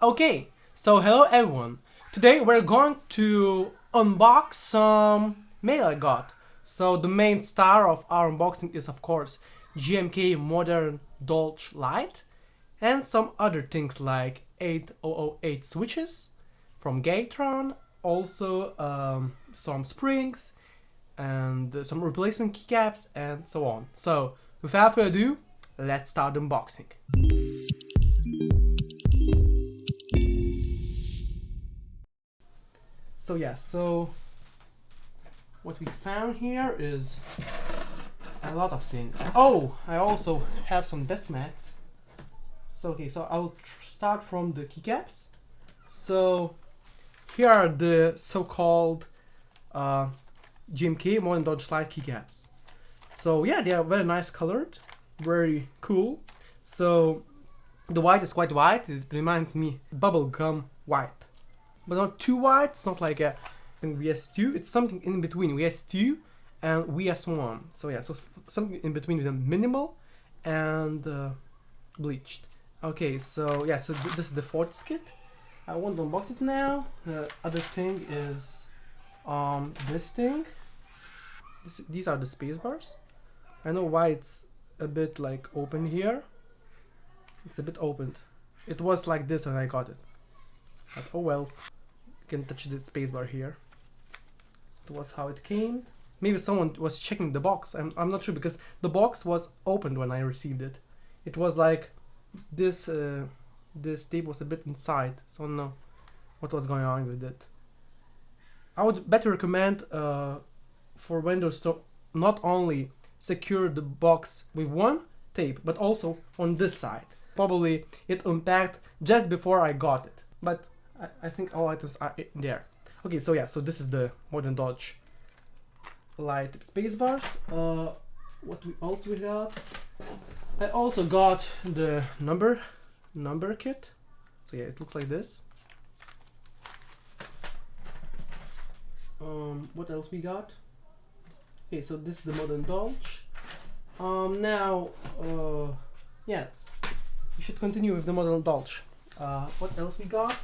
Okay, so hello everyone. Today we're going to unbox some mail I got. So the main star of our unboxing is of course GMK Modern Dolch Light and some other things like 8008 switches from Gateron, also some springs and some replacement keycaps and so on. So without further ado, let's start the unboxing. So what we found here is a lot of things. Oh, I also have some Deskmats. So I'll start from the keycaps. So here are the so-called GMK Modern Dolch Light keycaps. So yeah, they are very nice colored, very cool. So the white is quite white. It reminds me bubblegum white. But not too white, it's not like a VS2, it's something in between VS2 and VS1. So yeah, so something in between the minimal and bleached. Okay, so yeah, so this is the Fortis kit. I want to unbox it now. The other thing is this thing. These are the space bars. I know why it's a bit like open here. It's a bit opened. It was like this when I got it. But oh well. You can touch the spacebar here. It was how it came. Maybe someone was checking the box. I'm not sure because the box was opened when I received it. It was like this this tape was a bit inside, so I don't know what was going on with it. I would better recommend for vendors to not only secure the box with one tape but also on this side. Probably it unpacked just before I got it, but I think all items are in there. Okay, so yeah, so this is the Modern Dolch Light space bars. What we also got? I also got the number kit. So yeah, it looks like this. What else we got? Okay, so this is the Modern Dolch. Yeah, we should continue with the Modern Dolch. What else we got?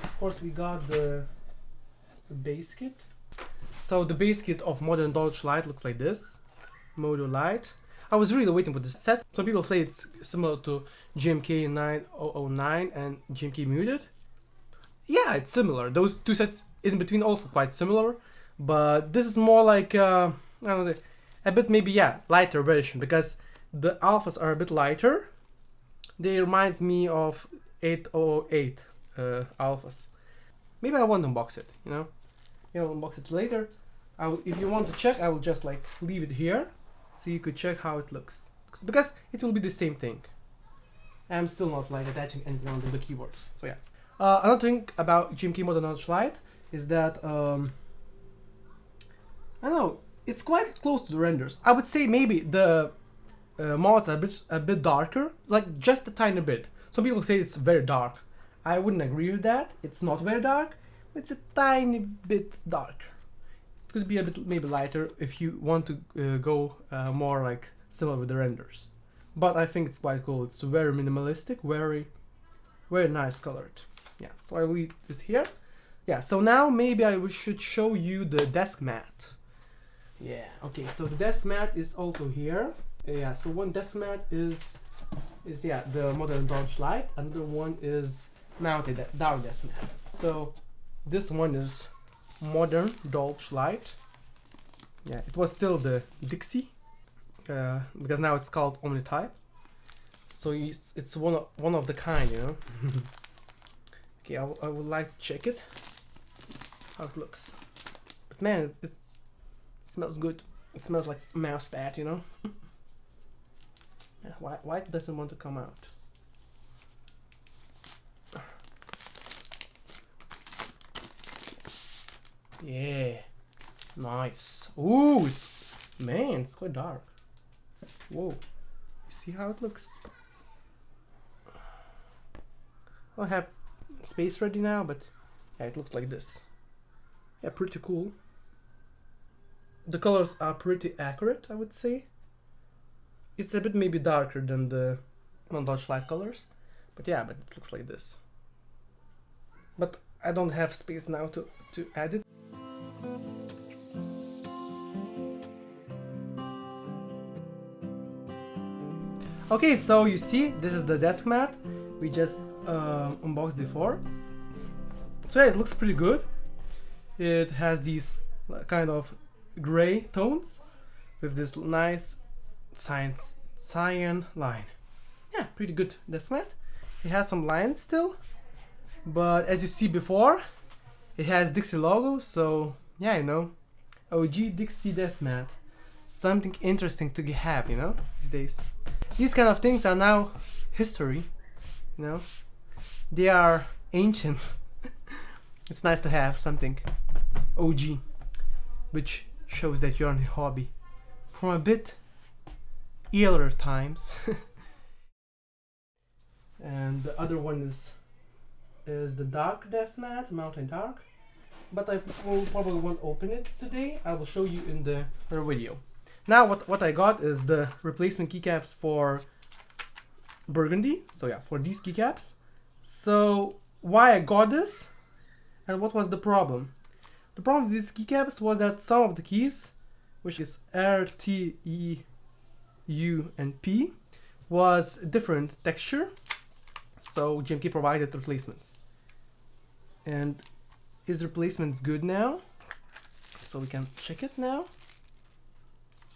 Of course, we got the base kit. So the base kit of Modern Dolch Light looks like this. MODO Light. I was really waiting for this set. Some people say it's similar to GMK 9009 and GMK Muted. Yeah, it's similar. Those two sets in between also quite similar. But this is more like, I don't know, a bit maybe, yeah, lighter version. Because the alphas are a bit lighter. They remind me of 8008 alphas. Maybe I won't unbox it, you know? Maybe I'll unbox it later. If you want to check, I will just like leave it here so you could check how it looks. Because it will be the same thing. I'm still not like attaching anything onto the keyboards. So yeah. Another thing about GMK Modern Dolch Light is that I don't know, it's quite close to the renders. I would say maybe the mods are a bit darker, like just a tiny bit. Some people say it's very dark. I wouldn't agree with that. It's not very dark. It's a tiny bit darker. It could be a bit maybe lighter if you want to go more like similar with the renders. But I think it's quite cool. It's very minimalistic, very nice colored. Yeah, so I will leave this here. Yeah, so now maybe I should show you the Deskmat. Yeah, okay, so the Deskmat is also here. Yeah, so one Deskmat is yeah, the Modern Dolch Light, and the one is mounted at dark Deskmat. So this one is Modern Dolch Light. Yeah, it was still the Dixie because now it's called Omnitype. So it's one of the kind, you know. Okay, I would like to check it how it looks. But man, it smells good. It smells like mouse pad, you know. Yeah, why it doesn't want to come out? Yeah, nice. Ooh, man, it's quite dark. Whoa, you see how it looks? I have space ready now, but yeah, it looks like this. Yeah, pretty cool. The colors are pretty accurate, I would say. It's a bit maybe darker than the Dolch Light colors, but yeah, but it looks like this. but I don't have space now to add it. Okay, so you see, this is the desk mat we just unboxed before. So yeah, it looks pretty good. It has these kind of gray tones with this nice cyan line. Yeah, pretty good desk mat. It has some lines still, but as you see before, it has Dixie logo, so yeah, you know, OG Dixie desk mat. Something interesting to have, you know, these days. These kind of things are now history, you know. They are ancient. It's nice to have something OG, which shows that you're on a hobby from a bit earlier times. And the other one is the dark desk mat, Mountain Dark, but I will probably won't open it today. I will show you in the other video. Now what I got is the replacement keycaps for Burgundy. So yeah, for these keycaps. So why I got this and what was the problem? The problem with these keycaps was that some of the keys, which is R, T, E, U, and P, was different texture. So GMK provided replacements. And is replacements good now? So we can check it now.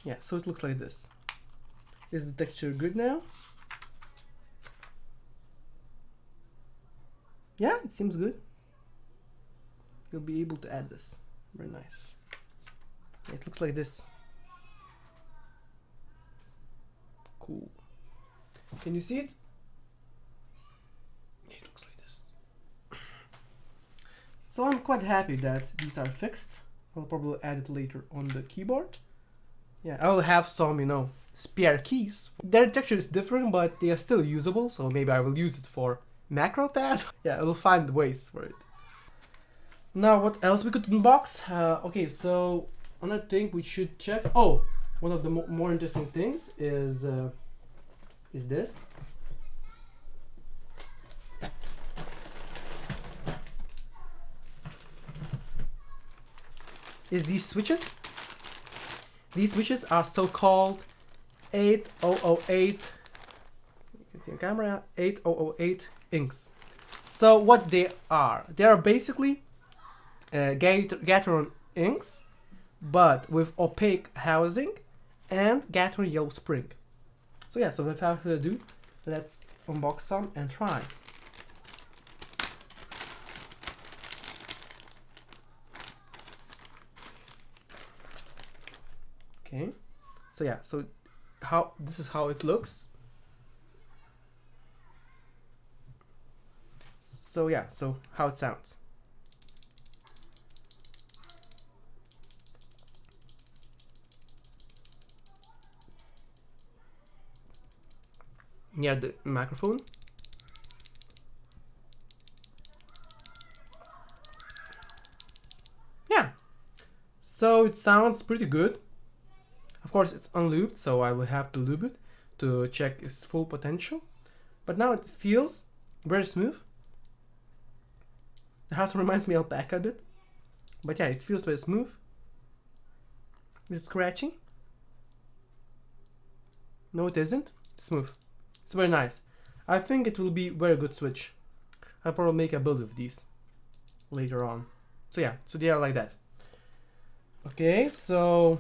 Yeah, so it looks like this. Is the texture good now? Yeah, it seems good. You'll be able to add this. Very nice. Yeah, it looks like this. Cool. Can you see it? Yeah, it looks like this. So I'm quite happy that these are fixed. I'll probably add it later on the keyboard. Yeah, I will have some, you know, spare keys. Their texture is different, but they are still usable, so maybe I will use it for macro pad. Yeah, I will find ways for it. Now, what else we could unbox? Okay, so another thing we should check. Oh, one of the more interesting things is this. Is these switches. These switches are so-called 8008, you can see on camera, 8008 inks. So what they are basically Gateron inks, but with opaque housing and Gateron yellow spring. So yeah, so without further ado, let's unbox some and try. Okay, so yeah, so this is how it looks. So yeah, so how it sounds. Yeah, the microphone. Yeah, so it sounds pretty good. Of course, it's unlubed, so I will have to lube it to check its full potential. But now it feels very smooth. The house reminds me of opaque a bit. But yeah, it feels very smooth. Is it scratching? No, it isn't. Smooth. It's very nice. I think it will be a very good switch. I'll probably make a build of these later on. So yeah, so they are like that. Okay, so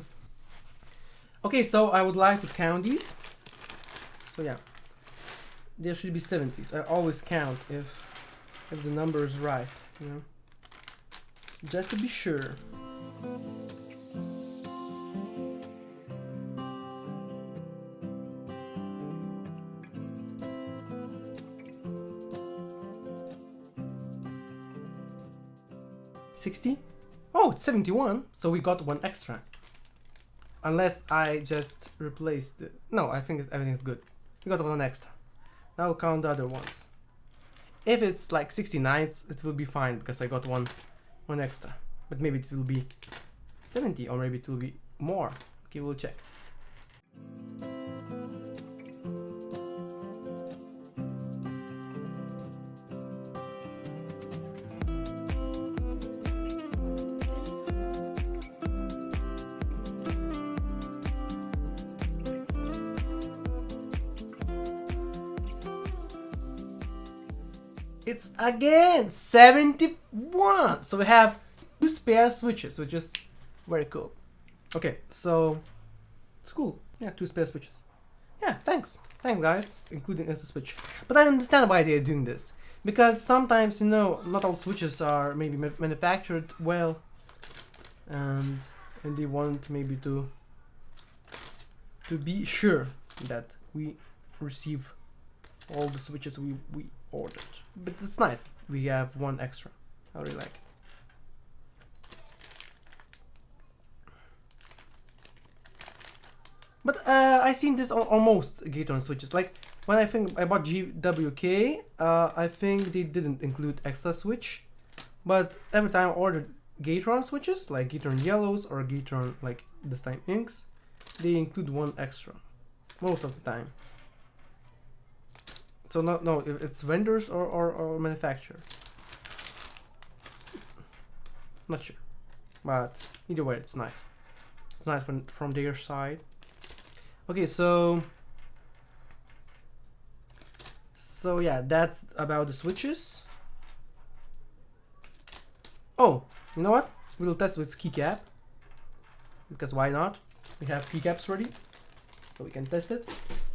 I would like to count these. So yeah, there should be 70s. I always count if the number is right, you know, just to be sure. $60? Oh, it's 71, so we got one extra. Unless I just replaced it. No, I think everything's good. We got one extra. Now I'll count the other ones. If it's like 69, it will be fine because I got one extra. But maybe it will be 70 or maybe it will be more. Okay, we'll check. it's again 71. So we have 2 spare switches, which is very cool. Okay, so it's cool. Yeah, 2 spare switches. Yeah, thanks guys, including as a switch. But I understand why they're doing this, because sometimes, you know, not all switches are maybe manufactured well, and they want maybe to be sure that we receive all the switches we ordered. But it's nice, we have 1 extra. I really like it. But I seen this on most Gateron switches. Like when I bought GWK, I think they didn't include extra switch. But every time I ordered Gateron switches, like Gateron yellows or Gateron like this time inks, they include 1 extra most of the time. So no, if it's vendors or manufacturer. Not sure, but either way, it's nice. It's nice from their side. Okay, so yeah, that's about the switches. Oh, you know what? We'll test with keycap, because why not? We have keycaps ready, so we can test it.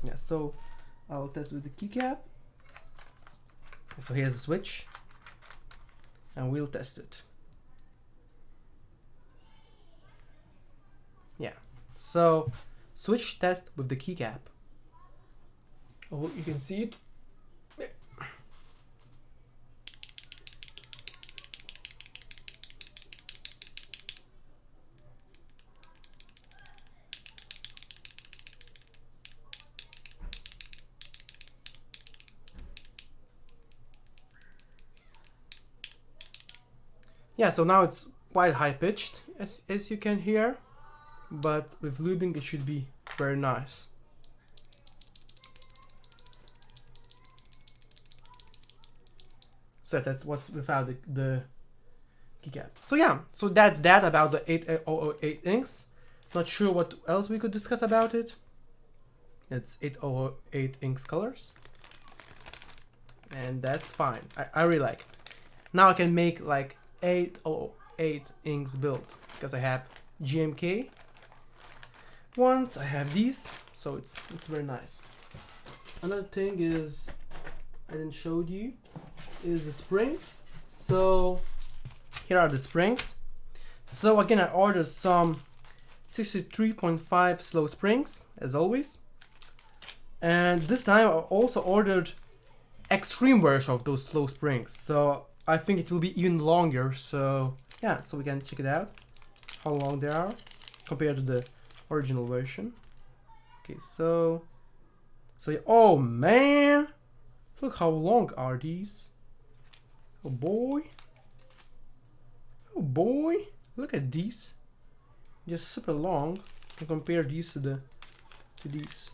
Yeah, so I'll test with the keycap. So here's the switch, and we'll test it. Yeah, so switch test with the keycap. Oh, you can see it. Yeah, so now it's quite high pitched, as you can hear, but with lubing it should be very nice. So that's what's without the keycap. So yeah, so that's that about the 8008 inks. Not sure what else we could discuss about it. It's 8008 inks colors, and that's fine. I really like it. Now I can make like 808 inks build, because I have GMK ones, I have these, so it's very nice. Another thing is I didn't show you is the springs. So here are the springs. So again, I ordered some 63.5 slow springs as always, and this time I also ordered extreme version of those slow springs, so I think it will be even longer. So yeah, so we can check it out how long they are compared to the original version. Okay, so yeah, oh man, look how long are these. Oh boy, look at these, just super long. And compare these to these.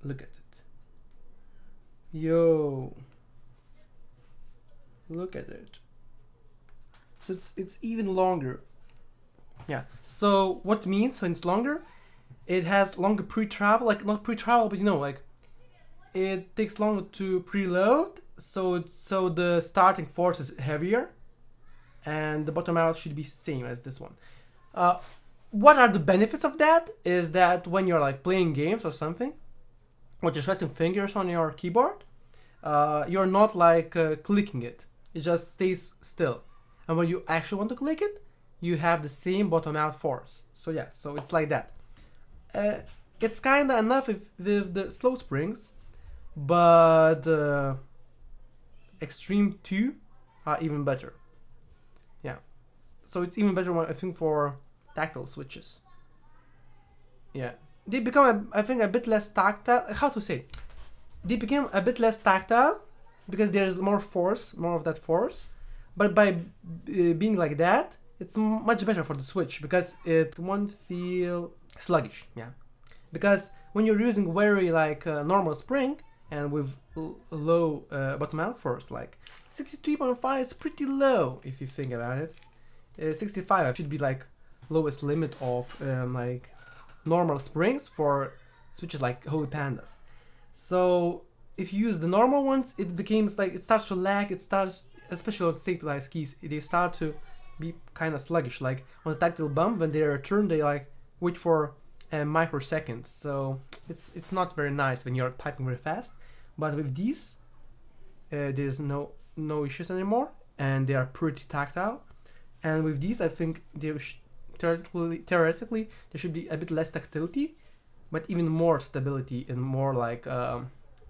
Look at it. Yo. Look at it. So it's even longer. Yeah. So what means when it's longer? It has longer pre-travel, like not pre-travel, but you know, like it takes longer to preload. So the starting force is heavier, and the bottom out should be same as this one. What are the benefits of that? Is that when you're like playing games or something, or just resting fingers on your keyboard, you're not like clicking it. It just stays still. And when you actually want to click it, you have the same bottom out force. So yeah, so it's like that. It's kind of enough with the slow springs, but Extreme 2 are even better. Yeah, so it's even better, I think, for tactile switches. Yeah, they become, I think, a bit less tactile. How to say? They became a bit less tactile because there's more force, more of that force. But by being like that, it's much better for the switch because it won't feel sluggish. Yeah, because when you're using very like normal spring and with low bottom out force, like 63.5 is pretty low if you think about it. 65 should be like lowest limit of like normal springs for switches like Holy Pandas. So if you use the normal ones, it becomes like, it starts to lag, it starts, especially on stabilized keys, they start to be kind of sluggish. Like on a tactile bump, when they return, they like wait for microseconds. So it's not very nice when you're typing very fast. But with these, there's no issues anymore, and they are pretty tactile. And with these, I think theoretically there should be a bit less tactility, but even more stability and more like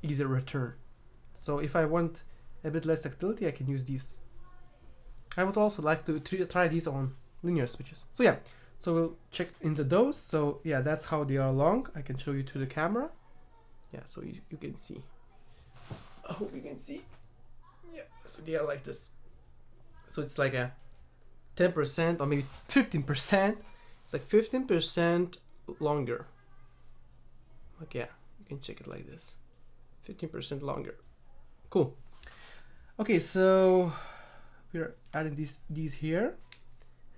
easier return. So if I want a bit less tactility, I can use these. I would also like to try these on linear switches. So yeah, so we'll check into those. So yeah, that's how they are long. I can show you to the camera. Yeah, so you can see. I hope you can see. Yeah, so they are like this. So it's like a 10% or maybe 15%. It's like 15% longer. Like yeah, you can check it like this. 15% longer. Cool. Okay, so we're adding these here,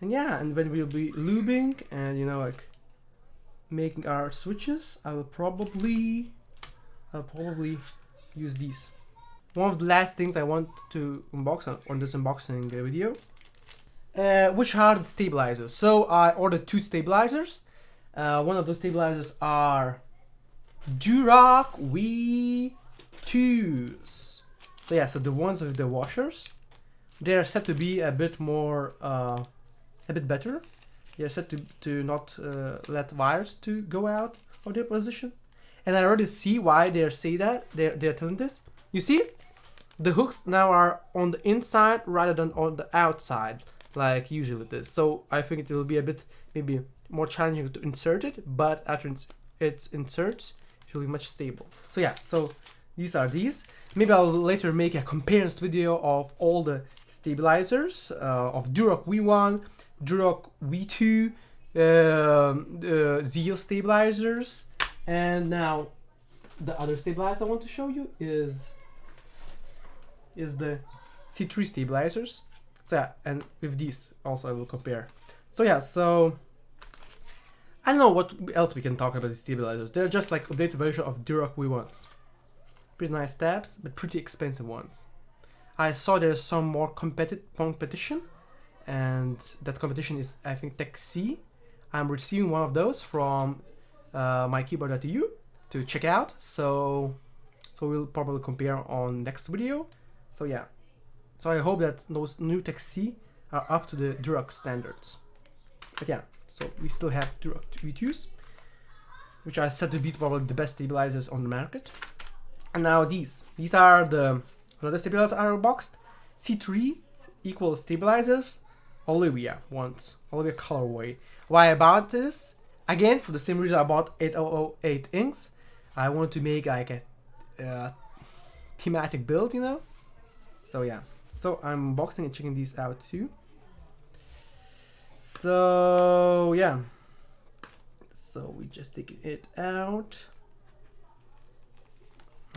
and yeah, and when we'll be lubing and like making our switches, I'll probably use these. One of the last things I want to unbox on this unboxing video, which are the stabilizers. So I ordered 2 stabilizers. One of those stabilizers are Duroc V2s. So yeah, so the ones with the washers, they are said to be a bit more, a bit better. They are said to not let wires to go out of their position. And I already see why they say that. They're telling this. You see, the hooks now are on the inside rather than on the outside, like usually it is. So I think it will be a bit maybe more challenging to insert it, but after it's inserts, it will be much stable. So yeah, so these are these. Maybe I'll later make a comparison video of all the stabilizers of Duroc V1, Duroc V2, Zeal stabilizers, and now the other stabilizer I want to show you is the C3 stabilizers. So yeah, and with these also I will compare. So yeah, so I don't know what else we can talk about these stabilizers. They're just like updated version of Duroc V1s. Pretty nice tabs, but pretty expensive ones. I saw there's some more competition, and that competition is, I think, Tech C. I'm receiving one of those from my keyboard.eu to check out. So we'll probably compare on next video. So yeah, so I hope that those new Tech C are up to the Duroc standards. But yeah, so we still have Duroc V2s, which are said to be probably the best stabilizers on the market. And now these are the another stabilizers are boxed. C3 equal stabilizers, Olivia ones, Olivia colorway. Why I bought this? Again, for the same reason I bought 8008 inks. I want to make like a thematic build, So yeah, so I'm unboxing and checking these out too. So yeah, so we just take it out.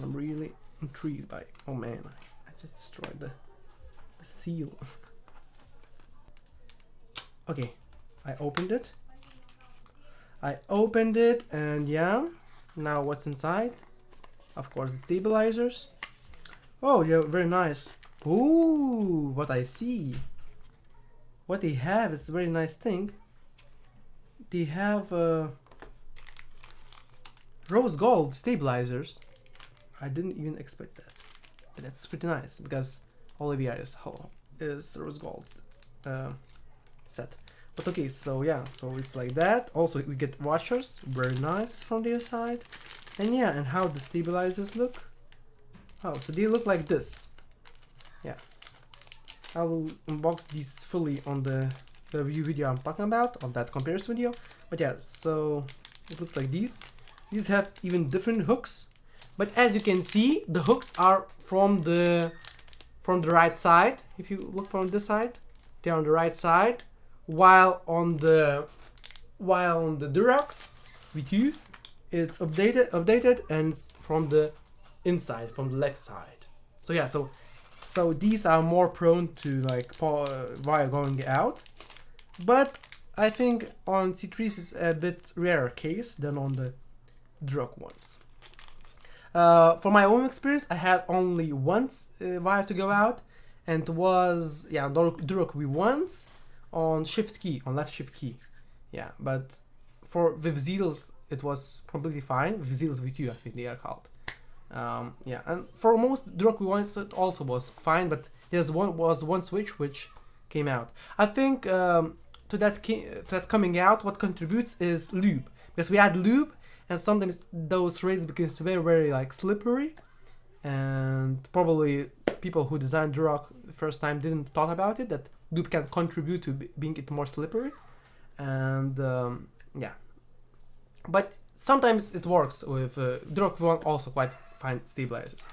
I'm really intrigued by it. Oh man, I just destroyed the seal. Okay, I opened it, and yeah, now what's inside? Of course, the stabilizers. Oh yeah, very nice. Ooh, what I see, what they have is a very nice thing. They have rose gold stabilizers. I didn't even expect that, but that's pretty nice because Olivia is rose gold set. But okay, so yeah, so it's like that. Also, we get washers, very nice from their side, and yeah, and how the stabilizers look. Oh, so they look like this. Yeah, I will unbox these fully on the review video I'm talking about, of that comparison video. But yeah, so it looks like these. These have even different hooks. But as you can see, the hooks are from the right side. If you look from this side, they're on the right side, while on the Durocs V2s, it's updated and it's from the inside, from the left side. So yeah, so these are more prone to like wire going out. But I think on C3s is a bit rarer case than on the Duroc ones. For my own experience, I had only once wire to go out, and it was Duroc V1s on shift key, on left shift key. Yeah, but with Zeals it was completely fine. With Zeals V2 I think they are called. Yeah, and for most Duroc V1s it also was fine, but there's one switch which came out. I think to that coming out, what contributes is lube, because we add lube, and sometimes those rails becomes very like slippery, and probably people who designed Duroc the first time didn't thought about it, that lube can contribute to being it more slippery, and yeah. But sometimes it works with Duroc V1 also quite fine stabilizers.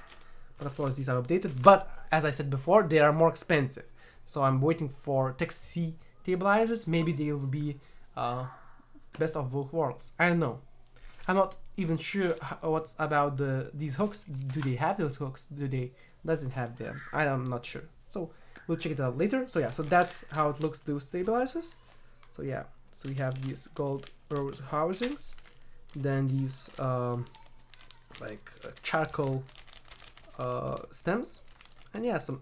But of course these are updated, but as I said before, they are more expensive. So I'm waiting for Tech C stabilizers. Maybe they will be best of both worlds. I don't know. I'm not even sure what's about these hooks. Do they have those hooks? Doesn't have them? I'm not sure. So we'll check it out later. So yeah, so that's how it looks, those stabilizers. So yeah, so we have these gold rose housings, then these like charcoal stems, and yeah, some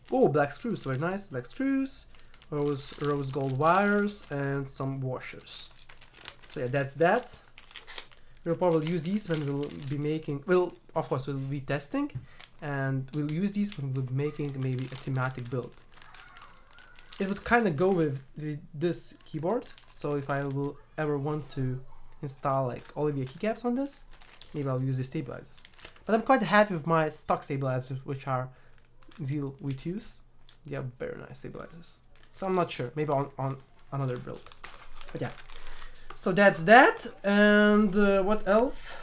black screws, very nice black screws, rose gold wires, and some washers. So yeah, that's that. We'll probably use these when we'll be making, of course we'll be testing, and we'll use these when we'll be making maybe a thematic build. It would kind of go with this keyboard, so if I will ever want to install like Olivia keycaps on this, maybe I'll use the stabilizers. But I'm quite happy with my stock stabilizers, which are Zeal V2s. They are very nice stabilizers. So I'm not sure, maybe on another build. But yeah, so that's that. And what else?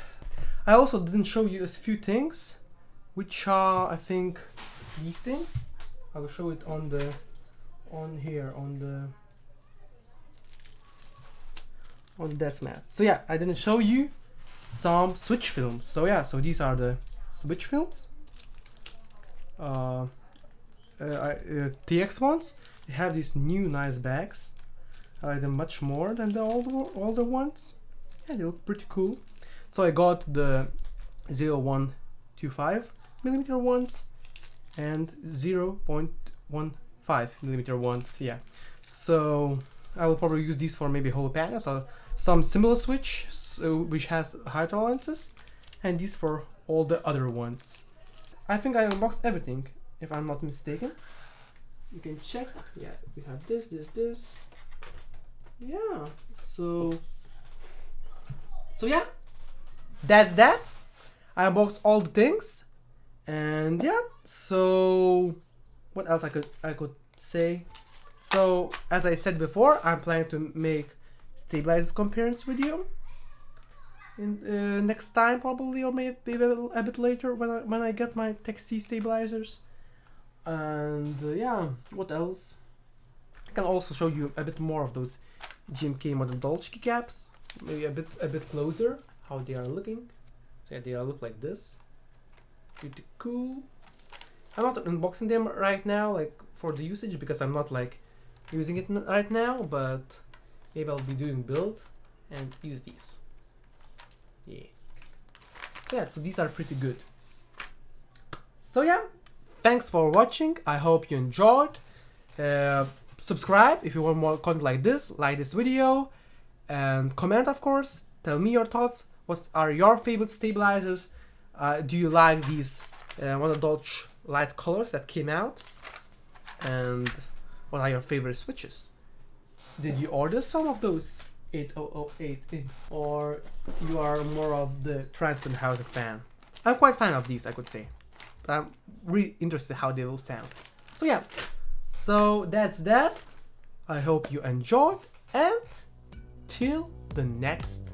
I also didn't show you a few things, which are, I think, these things. I will show it on the Deskmat. So yeah, I didn't show you some switch films. So yeah, so these are the switch films. TX ones. They have these new nice bags. I like them much more than the older ones. Yeah, they look pretty cool. So I got the 0.125mm ones and 0.15mm ones. Yeah, so I will probably use these for maybe whole panels or some similar switch, which has high tolerances, and these for all the other ones. I think I unboxed everything, if I'm not mistaken. You can check. Yeah, we have this. Yeah, so yeah, that's that. I unboxed all the things, and yeah, so what else I could say? So as I said before, I'm planning to make stabilizers comparison video in next time probably, or maybe a bit later when I get my Tech C stabilizers. And yeah, what else? I can also show you a bit more of those GMK Modern Dolch keycaps, maybe a bit closer how they are looking. So yeah, they look like this, pretty cool. I'm not unboxing them right now, like for the usage, because I'm not like using it right now, but maybe I'll be doing build and use these. Yeah. So yeah, so these are pretty good. So yeah, thanks for watching. I hope you enjoyed. Subscribe if you want more content like this video, and comment, of course. Tell me your thoughts. What are your favorite stabilizers? Do you like these Modern Dolch Light colors that came out? And what are your favorite switches? Did you order some of those 8008 inks, or you are more of the transparent housing fan? I'm quite fan of these, I could say. But I'm really interested how they will sound. So yeah, so that's that. I hope you enjoyed, and till the next